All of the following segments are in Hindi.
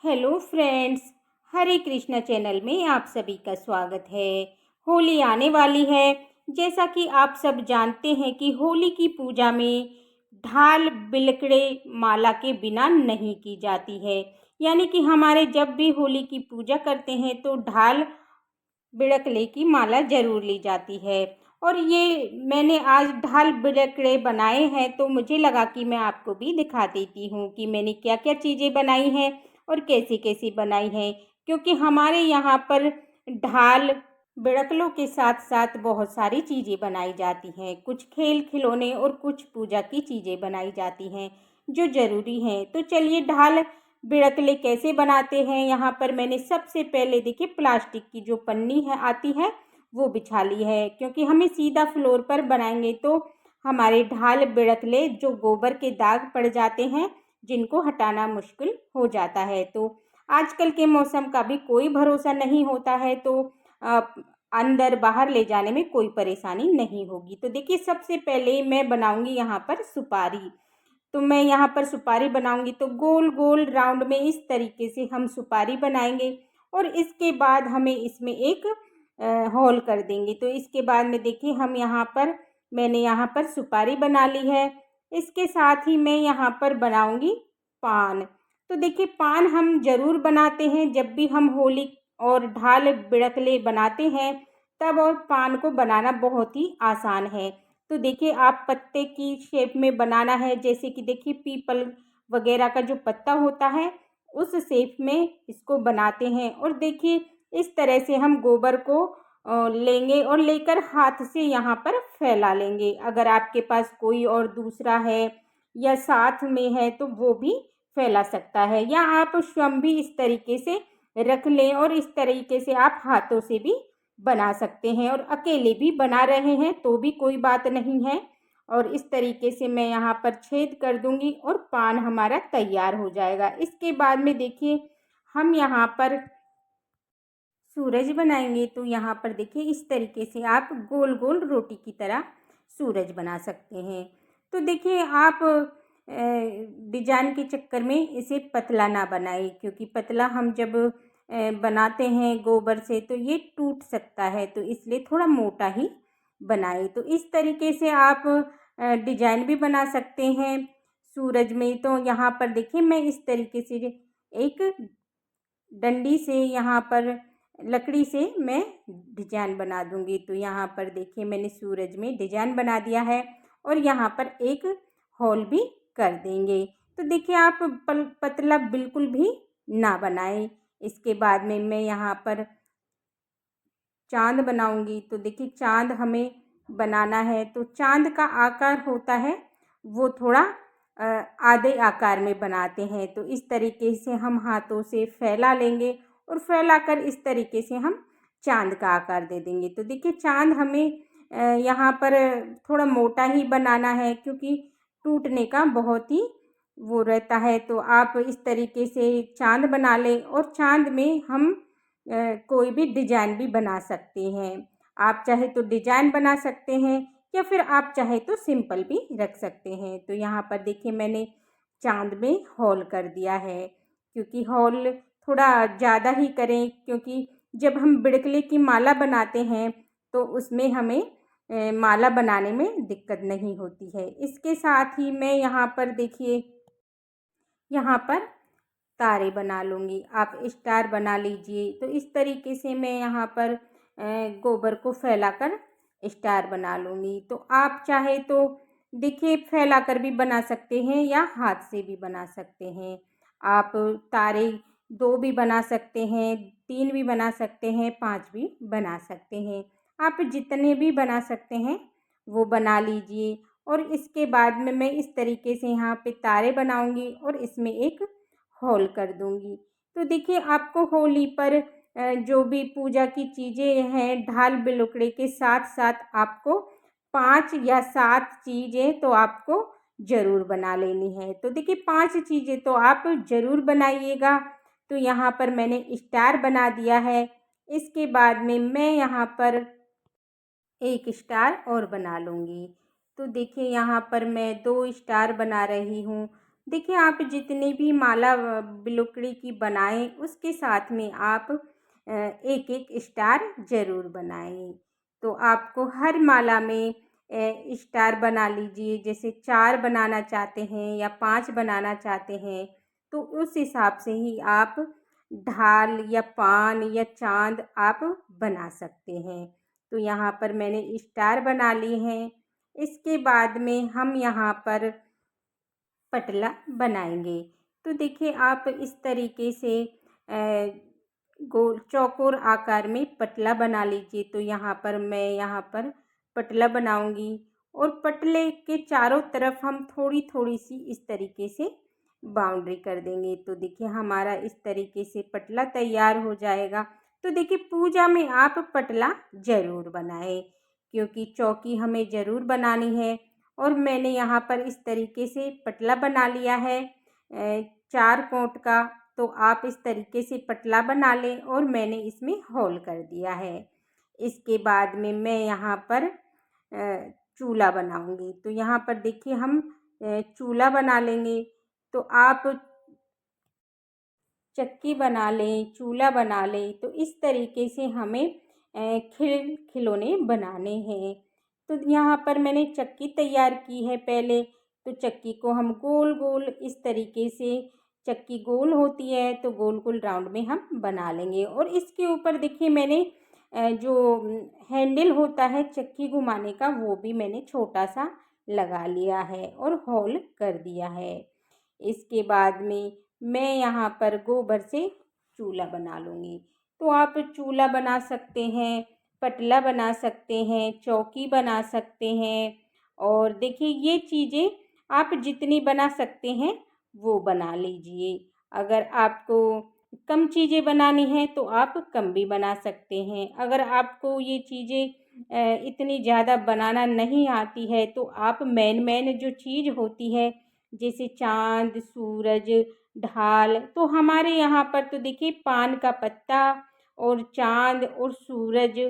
हेलो फ्रेंड्स, हरे कृष्णा चैनल में आप सभी का स्वागत है। होली आने वाली है। जैसा कि आप सब जानते हैं कि होली की पूजा में ढाल बिलकड़े माला के बिना नहीं की जाती है। यानी कि हमारे जब भी होली की पूजा करते हैं तो ढाल बिड़कले की माला जरूर ली जाती है। और ये मैंने आज ढाल बिड़कड़े बनाए हैं, तो मुझे लगा कि मैं आपको भी दिखा देती हूँ कि मैंने क्या क्या चीज़ें बनाई हैं और कैसी कैसी बनाई हैं। क्योंकि हमारे यहाँ पर ढाल बिड़कलों के साथ साथ बहुत सारी चीज़ें बनाई जाती हैं। कुछ खेल खिलौने और कुछ पूजा की चीज़ें बनाई जाती हैं जो ज़रूरी हैं। तो चलिए ढाल बिड़कले कैसे बनाते हैं। यहाँ पर मैंने सबसे पहले देखिए प्लास्टिक की जो पन्नी है आती है वो बिछा ली है, क्योंकि हमें सीधा फ्लोर पर बनाएंगे तो हमारे ढाल बिड़कले जो गोबर के दाग पड़ जाते हैं जिनको हटाना मुश्किल हो जाता है। तो आजकल के मौसम का भी कोई भरोसा नहीं होता है, तो अंदर बाहर ले जाने में कोई परेशानी नहीं होगी। तो देखिए सबसे पहले मैं बनाऊंगी यहाँ पर सुपारी। तो मैं यहाँ पर सुपारी बनाऊंगी तो गोल गोल राउंड में इस तरीके से हम सुपारी बनाएंगे। और इसके बाद हमें इसमें एक होल कर देंगे। तो इसके बाद में देखिए मैंने यहाँ पर सुपारी बना ली है। इसके साथ ही मैं यहाँ पर बनाऊंगी पान। तो देखिए पान हम ज़रूर बनाते हैं जब भी हम होली और ढाल बिड़कले बनाते हैं तब, और पान को बनाना बहुत ही आसान है। तो देखिए आप पत्ते की शेप में बनाना है, जैसे कि देखिए पीपल वगैरह का जो पत्ता होता है उस शेप में इसको बनाते हैं। और देखिए इस तरह से हम गोबर को लेंगे और लेकर हाथ से यहाँ पर फैला लेंगे। अगर आपके पास कोई और दूसरा है या साथ में है तो वो भी फैला सकता है, या आप स्वयं भी इस तरीके से रख लें और इस तरीके से आप हाथों से भी बना सकते हैं, और अकेले भी बना रहे हैं तो भी कोई बात नहीं है। और इस तरीके से मैं यहाँ पर छेद कर दूंगी और पान हमारा तैयार हो जाएगा। इसके बाद में देखिए हम यहाँ पर सूरज बनाएंगे। तो यहाँ पर देखिए इस तरीके से आप गोल गोल रोटी की तरह सूरज बना सकते हैं। तो देखिए आप डिजाइन के चक्कर में इसे पतला ना बनाएं, क्योंकि पतला हम जब बनाते हैं गोबर से तो ये टूट सकता है, तो इसलिए थोड़ा मोटा ही बनाएं। तो इस तरीके से आप डिजाइन भी बना सकते हैं सूरज में। तो यहाँ पर देखिए मैं इस तरीके से एक डंडी से यहाँ पर लकड़ी से मैं डिजाइन बना दूंगी। तो यहाँ पर देखिए मैंने सूरज में डिजाइन बना दिया है और यहाँ पर एक होल भी कर देंगे। तो देखिए आप पतला बिल्कुल भी ना बनाएं। इसके बाद में मैं यहाँ पर चांद बनाऊंगी। तो देखिए चांद हमें बनाना है, तो चांद का आकार होता है वो थोड़ा आधे आकार में बनाते हैं। तो इस तरीके से हम हाथों से फैला लेंगे और फैलाकर इस तरीके से हम चांद का आकार दे देंगे। तो देखिए चांद हमें यहाँ पर थोड़ा मोटा ही बनाना है, क्योंकि टूटने का बहुत ही वो रहता है। तो आप इस तरीके से चांद बना लें और चांद में हम कोई भी डिजाइन भी बना सकते हैं। आप चाहे तो डिजाइन बना सकते हैं या फिर आप चाहे तो सिंपल भी रख सकते हैं। तो यहाँ पर देखिए मैंने चांद में होल कर दिया है, क्योंकि होल थोड़ा ज़्यादा ही करें, क्योंकि जब हम बिड़कले की माला बनाते हैं तो उसमें हमें माला बनाने में दिक्कत नहीं होती है। इसके साथ ही मैं यहाँ पर देखिए यहाँ पर तारे बना लूँगी। आप स्टार बना लीजिए। तो इस तरीके से मैं यहाँ पर गोबर को फैलाकर स्टार बना लूँगी। तो आप चाहे तो देखिए फैलाकर भी बना सकते हैं या हाथ से भी बना सकते हैं। आप तारे 2 भी बना सकते हैं, 3 भी बना सकते हैं, 5 भी बना सकते हैं। आप जितने भी बना सकते हैं वो बना लीजिए। और इसके बाद में मैं इस तरीके से यहाँ पे तारे बनाऊँगी और इसमें एक होल कर दूँगी। तो देखिए आपको होली पर जो भी पूजा की चीज़ें हैं ढाल बिलुकड़े के साथ साथ आपको 5 या 7 चीज़ें तो आपको ज़रूर बना लेनी है। तो देखिए 5 चीज़ें तो आप ज़रूर बनाइएगा। तो यहाँ पर मैंने स्टार बना दिया है। इसके बाद में मैं यहाँ पर एक स्टार और बना लूँगी। तो देखिए यहाँ पर मैं 2 स्टार बना रही हूँ। देखिए, आप जितनी भी माला बिलोकड़ी की बनाएँ, उसके साथ में आप एक-एक स्टार ज़रूर बनाएँ। तो आपको हर माला में स्टार बना लीजिए, जैसे 4 बनाना चाहते हैं या 5 बनाना चाहते हैं, तो उस हिसाब से ही आप ढाल या पान या चाँद आप बना सकते हैं। तो यहाँ पर मैंने स्टार बना लिए हैं। इसके बाद में हम यहाँ पर पटला बनाएंगे। तो देखिए, आप इस तरीके से गोल चौकोर आकार में पटला बना लीजिए। तो यहाँ पर पटला बनाऊंगी और पटले के चारों तरफ हम थोड़ी थोड़ी सी इस तरीके से बाउंड्री कर देंगे। तो देखिए, हमारा इस तरीके से पटला तैयार हो जाएगा। तो देखिए, पूजा में आप पटला ज़रूर बनाएं, क्योंकि चौकी हमें ज़रूर बनानी है। और मैंने यहाँ पर इस तरीके से पटला बना लिया है 4 कोट का। तो आप इस तरीके से पटला बना लें और मैंने इसमें होल कर दिया है। इसके बाद में मैं यहाँ पर चूल्हा बनाऊंगी। तो यहाँ पर देखिए, हम चूल्हा बना लेंगे। तो आप चक्की बना लें, चूल्हा बना लें। तो इस तरीके से हमें खिलौने बनाने हैं। तो यहाँ पर मैंने चक्की तैयार की है पहले। तो चक्की को हम गोल गोल इस तरीके से, चक्की गोल होती है तो गोल गोल राउंड में हम बना लेंगे। और इसके ऊपर देखिए, मैंने जो हैंडल होता है चक्की घुमाने का, वो भी मैंने छोटा सा लगा लिया है और होल कर दिया है। इसके बाद में मैं यहाँ पर गोबर से चूल्हा बना लूँगी। तो आप चूल्हा बना सकते हैं, पटला बना सकते हैं, चौकी बना सकते हैं। और देखिए, ये चीज़ें आप जितनी बना सकते हैं वो बना लीजिए। अगर आपको कम चीज़ें बनानी हैं तो आप कम भी बना सकते हैं। अगर आपको ये चीज़ें इतनी ज़्यादा बनाना नहीं आती है तो आप मेन जो चीज़ होती है, जैसे चाँद, सूरज, ढाल, तो हमारे यहाँ पर तो देखिए पान का पत्ता और चाँद और सूरज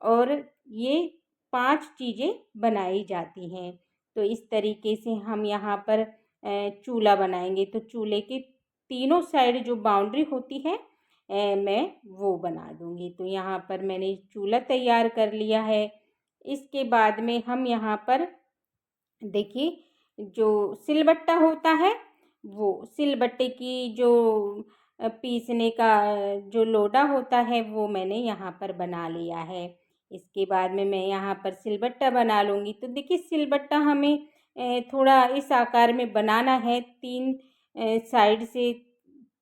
और ये 5 चीज़ें बनाई जाती हैं। तो इस तरीके से हम यहाँ पर चूल्हा बनाएंगे। तो चूल्हे के तीनों साइड जो बाउंड्री होती है मैं वो बना दूँगी। तो यहाँ पर मैंने चूल्हा तैयार कर लिया है। इसके बाद में हम यहाँ पर देखिए, जो सिलबट्टा होता है, वो सिलबट्टे की जो पीसने का जो लोटा होता है, वो मैंने यहाँ पर बना लिया है। इसके बाद में मैं यहाँ पर सिलबट्टा बना लूँगी। तो देखिए, सिलबट्टा हमें थोड़ा इस आकार में बनाना है, 3 साइड से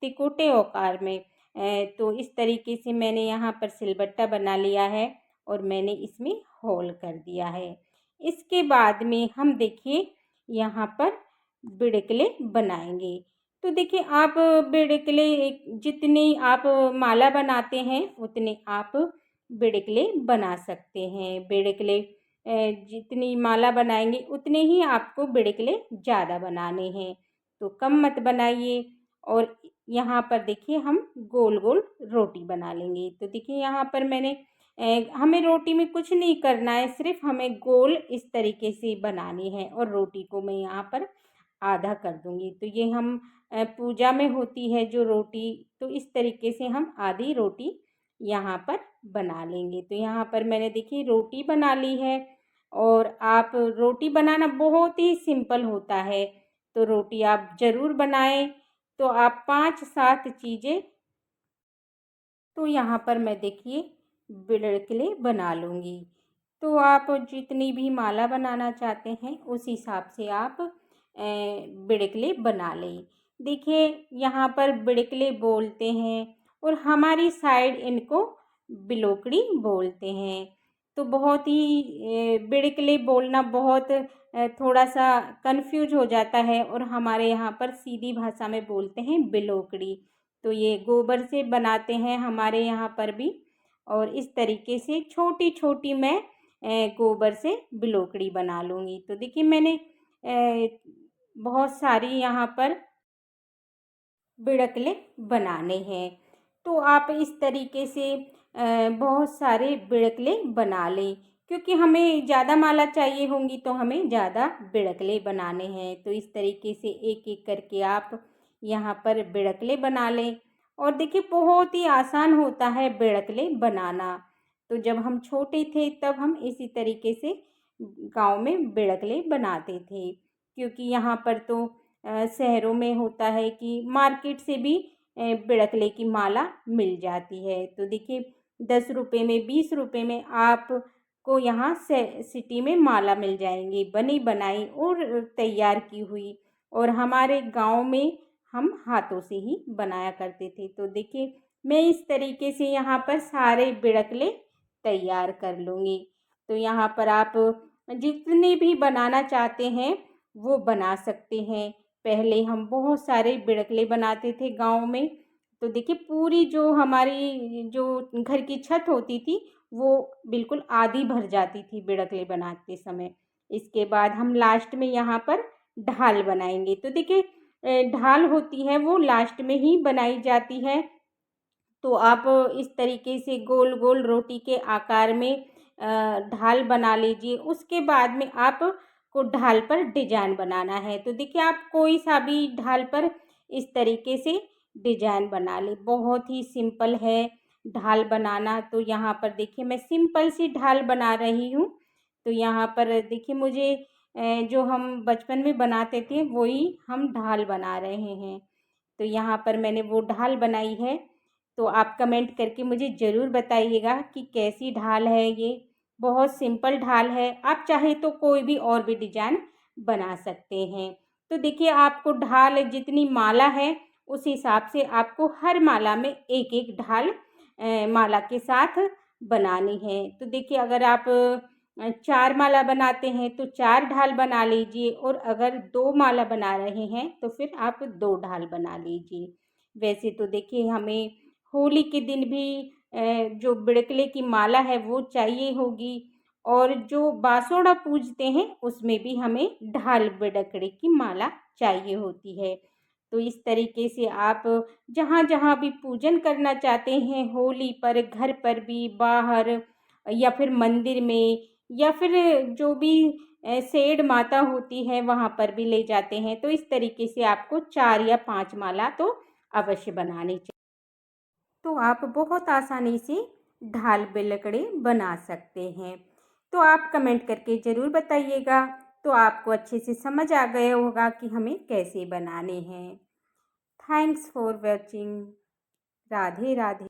तिकोटे आकार में। तो इस तरीके से मैंने यहाँ पर सिलबट्टा बना लिया है और मैंने इसमें होल कर दिया है। इसके बाद में हम देखिए यहाँ पर बिड़कले बनाएंगे। तो देखिए, आप बिड़कले जितनी आप माला बनाते हैं उतने आप बिड़कले बना सकते हैं। बिड़कले जितनी माला बनाएंगे उतने ही आपको बिड़कले ज़्यादा बनाने हैं। तो कम मत बनाइए। और यहाँ पर देखिए, हम गोल गोल रोटी बना लेंगे। तो देखिए, यहाँ पर मैंने हमें रोटी में कुछ नहीं करना है, सिर्फ हमें गोल इस तरीके से बनानी है। और रोटी को मैं यहाँ पर आधा कर दूँगी। तो ये हम पूजा में होती है जो रोटी, तो इस तरीके से हम आधी रोटी यहाँ पर बना लेंगे। तो यहाँ पर मैंने देखिए रोटी बना ली है। और आप रोटी बनाना बहुत ही सिंपल होता है, तो रोटी आप ज़रूर बनाएं। तो आप 5-7 चीज़ें, तो यहाँ पर मैं देखिए बिड़कले बना लूँगी। तो आप जितनी भी माला बनाना चाहते हैं उस हिसाब से आप बिड़कले बना लें। देखिए, यहाँ पर बिड़कले बोलते हैं और हमारी साइड इनको बिलोकड़ी बोलते हैं। तो बहुत ही बिड़कले बोलना बहुत थोड़ा सा कंफ्यूज हो जाता है। और हमारे यहाँ पर सीधी भाषा में बोलते हैं बिलोकड़ी। तो ये गोबर से बनाते हैं हमारे यहाँ पर भी। और इस तरीके से छोटी छोटी मैं गोबर से बिलोकड़ी बना लूँगी। तो देखिए, मैंने बहुत सारी यहाँ पर बिड़कले बनाने हैं। तो आप इस तरीके से बहुत सारे बिड़कले बना लें, क्योंकि हमें ज़्यादा माला चाहिए होंगी तो हमें ज़्यादा बिड़कले बनाने हैं। तो इस तरीके से एक-एक करके आप यहाँ पर बिड़कले बना लें। और देखिए बहुत ही आसान होता है बिड़कले बनाना। तो जब हम छोटे थे तब हम इसी तरीके से गाँव में बिड़कले बनाते थे, क्योंकि यहाँ पर तो शहरों में होता है कि मार्केट से भी बिड़कले की माला मिल जाती है। तो देखिए 10 रुपए में, 20 रुपए में आपको यहाँ से सिटी में माला मिल जाएँगी, बनी बनाई और तैयार की हुई। और हमारे गाँव में हम हाथों से ही बनाया करते थे। तो देखिए मैं इस तरीके से यहाँ पर सारे बिड़कले तैयार कर लूँगी। तो यहाँ पर आप जितने भी बनाना चाहते हैं वो बना सकते हैं। पहले हम बहुत सारे बिड़कले बनाते थे गाँव में। तो देखिए पूरी जो हमारी जो घर की छत होती थी वो बिल्कुल आधी भर जाती थी बिड़कले बनाते समय। इसके बाद हम लास्ट में यहाँ पर ढाल बनाएँगे। तो देखिए ढाल होती है वो लास्ट में ही बनाई जाती है। तो आप इस तरीके से गोल-गोल रोटी के आकार में ढाल बना लीजिए। उसके बाद में आपको ढाल पर डिज़ाइन बनाना है। तो देखिए आप कोई सा भी ढाल पर इस तरीके से डिज़ाइन बना लें। बहुत ही सिंपल है ढाल बनाना। तो यहाँ पर देखिए मैं सिंपल सी ढाल बना रही हूँ। तो यहाँ पर देखिए मुझे जो हम बचपन में बनाते थे वही हम ढाल बना रहे हैं। तो यहाँ पर मैंने वो ढाल बनाई है। तो आप कमेंट करके मुझे ज़रूर बताइएगा कि कैसी ढाल है ये। बहुत सिंपल ढाल है, आप चाहे तो कोई भी और भी डिज़ाइन बना सकते हैं। तो देखिए आपको ढाल जितनी माला है उस हिसाब से आपको हर माला में एक-एक ढाल माला के साथ बनानी है। तो देखिए अगर आप 4 माला बनाते हैं तो 4 ढाल बना लीजिए, और अगर 2 माला बना रहे हैं तो फिर आप 2 ढाल बना लीजिए। वैसे तो देखिए हमें होली के दिन भी जो बिड़कले की माला है वो चाहिए होगी, और जो बासोड़ा पूजते हैं उसमें भी हमें ढाल बिड़कले की माला चाहिए होती है। तो इस तरीके से आप जहाँ-जहाँ भी पूजन करना चाहते हैं होली पर, घर पर भी, बाहर या फिर मंदिर में, या फिर जो भी शेड माता होती है वहाँ पर भी ले जाते हैं। तो इस तरीके से आपको 4 या 5 माला तो अवश्य बनानी चाहिए। तो आप बहुत आसानी से ढाल बिलकड़े बना सकते हैं। तो आप कमेंट करके ज़रूर बताइएगा। तो आपको अच्छे से समझ आ गया होगा कि हमें कैसे बनाने हैं। Thanks for watching. Radhe Radhe.